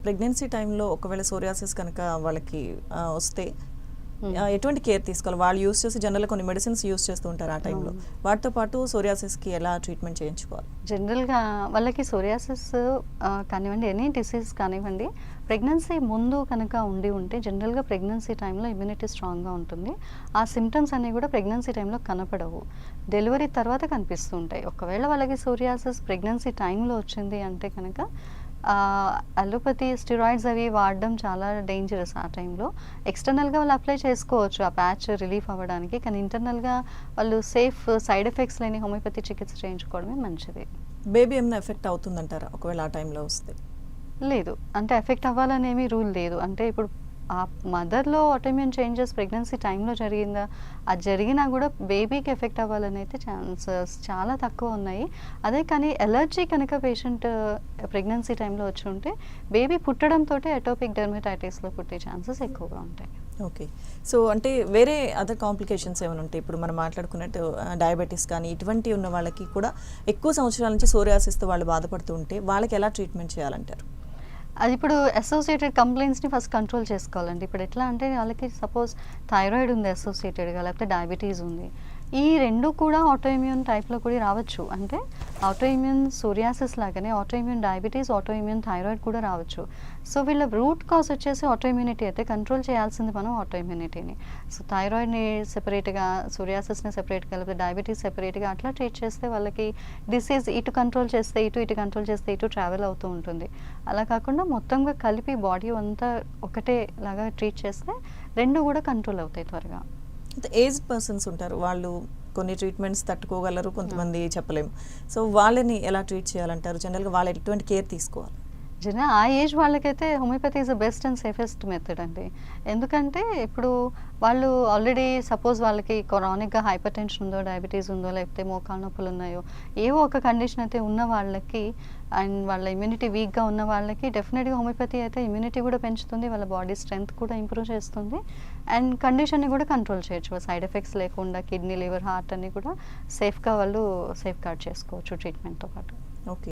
Pregnancy టైంలో ఒకవేళ psoriasis కనుక వాళ్ళకి వస్తే ఎటువంటి కేర్ తీసుకోవాలి? వాళ్ళు యూస్ చేసి జనరల్గా కొన్ని మెడిసిన్స్ యూస్ చేస్తూ ఉంటారు ఆ టైంలో. వాటితో పాటు సోరియాసిస్కి ఎలా ట్రీట్మెంట్ చేయించుకోవాలి? జనరల్గా వాళ్ళకి సోరియాసిస్ కానివ్వండి, ఎనీ డిసీజ్ కానివ్వండి, ప్రెగ్నెన్సీ ముందు కనుక ఉంటే జనరల్గా ప్రెగ్నెన్సీ టైంలో ఇమ్యూనిటీ స్ట్రాంగ్గా ఉంటుంది. ఆ సిమ్టమ్స్ అనేవి కూడా ప్రెగ్నెన్సీ టైంలో కనపడవు, డెలివరీ తర్వాత కనిపిస్తూ ఉంటాయి. ఒకవేళ వాళ్ళకి సోరియాసిస్ ప్రెగ్నెన్సీ టైంలో వచ్చింది అంటే కనుక అలోపతి స్టిరాయిడ్స్ అవి వాడడం చాలా డేంజరస్. ఆ టైంలో ఎక్స్టర్నల్గా వాళ్ళు అప్లై చేసుకోవచ్చు ఆ ప్యాచ్ రిలీఫ్ అవ్వడానికి, కానీ ఇంటర్నల్గా వాళ్ళు సేఫ్ సైడ్ ఎఫెక్ట్స్ లేని హోమియోపతి చికిత్స చేయించుకోవడమే మంచిది. బేబీ ఏమైనా ఎఫెక్ట్ అవుతుందంటారా ఒకవేళ ఆ టైంలో వస్తే? లేదు, అంటే ఎఫెక్ట్ అవ్వాలనేమి రూల్ లేదు. అంటే ఇప్పుడు ఆ మదర్లో ఆటోఇమ్యూన్ చేంజెస్ ప్రెగ్నెన్సీ టైంలో జరిగిందా, అది జరిగినా కూడా బేబీకి ఎఫెక్ట్ అవ్వాలని అయితే ఛాన్సెస్ చాలా తక్కువ ఉన్నాయి. అదే కానీ ఎలర్జీ కనుక పేషెంట్ ప్రెగ్నెన్సీ టైంలో వచ్చి ఉంటే బేబీ పుట్టడంతో అటోపిక్ డెర్మటైటిస్లో పుట్టే ఛాన్సెస్ ఎక్కువగా ఉంటాయి. ఓకే. సో అంటే వేరే అదర్ కాంప్లికేషన్స్ ఏమైనా ఉంటాయి? ఇప్పుడు మనం మాట్లాడుకున్నట్టు డయాబెటీస్ కానీ ఇటువంటి ఉన్న వాళ్ళకి కూడా ఎక్కువ సంవత్సరాల నుంచి సోరియాసిస్తో వాళ్ళు బాధపడుతూ ఉంటే వాళ్ళకి ఎలా ట్రీట్మెంట్ చేయాలంటారు? అది ఇప్పుడు అసోసియేటెడ్ కంప్లైంట్స్ని ఫస్ట్ కంట్రోల్ చేసుకోవాలండి. ఇప్పుడు ఎట్లా అంటే వాళ్ళకి సపోజ్ థైరాయిడ్ ఉంది అసోసియేటెడ్గా, లేకపోతే డయాబెటీస్ ఉంది, ఈ రెండు కూడా ఆటోఇమ్యూన్ టైప్లో కూడా రావచ్చు. అంటే ఆటోఇమ్యూన్ సోరియాసిస్ లాగానే ఆటోఇమ్యూన్ డయాబెటీస్, ఆటోఇమ్యూన్ థైరాయిడ్ కూడా రావచ్చు. సో వీళ్ళ రూట్ కాజ్ వచ్చేసి ఆటోఇమ్యూనిటీ అయితే కంట్రోల్ చేయాల్సింది మనం ఆటోఇమ్యూనిటీని. సో థైరాయిడ్ని సెపరేట్గా, సోరియాసిస్ని సెపరేట్గా, లేకపోతే డయాబెటీస్ సెపరేట్గా అట్లా ట్రీట్ చేస్తే వాళ్ళకి డిసీజ్ ఇటు కంట్రోల్ చేస్తే ఇటు కంట్రోల్ చేస్తే ఇటు ట్రావెల్ అవుతూ ఉంటుంది. అలా కాకుండా మొత్తంగా కలిపి బాడీ అంతా ఒకటే లాగా ట్రీట్ చేస్తే రెండు కూడా కంట్రోల్ అవుతాయి త్వరగా. ఏజ్డ్ పర్సన్స్ ఉంటారు, వాళ్ళు కొన్ని ట్రీట్మెంట్స్ తట్టుకోగలరు, కొంతమంది చెప్పలేము. సో వాళ్ళని ఎలా ట్రీట్ చేయాలంటారు? జనరల్గా వాళ్ళు ఎటువంటి కేర్ తీసుకోవాలి? ఆ ఏజ్ వాళ్ళకైతే homeopathy is the best and safest method అండి. ఎందుకంటే ఇప్పుడు వాళ్ళు ఆల్రెడీ సపోజ్ వాళ్ళకి క్రానిక్గా హైపర్ టెన్షన్ ఉందో, డయాబెటీస్ ఉందో, లేకపోతే మోకాళ్ళ నొప్పులు ఉన్నాయో, ఏవో ఒక కండిషన్ అయితే ఉన్న వాళ్ళకి అండ్ వాళ్ళ ఇమ్యూనిటీ వీక్గా ఉన్న వాళ్ళకి డెఫినెట్గా హోమియోపతి అయితే ఇమ్యూనిటీ కూడా పెంచుతుంది, వాళ్ళ బాడీ స్ట్రెంగ్త్ కూడా ఇంప్రూవ్ చేస్తుంది అండ్ కండిషన్ని కూడా కంట్రోల్ చేయొచ్చు. సైడ్ ఎఫెక్ట్స్ లేకుండా కిడ్నీ, లివర్, హార్ట్ అన్ని కూడా సేఫ్గా వాళ్ళు సేఫ్ గార్డ్ చేసుకోవచ్చు ట్రీట్మెంట్తో పాటు. ఓకే.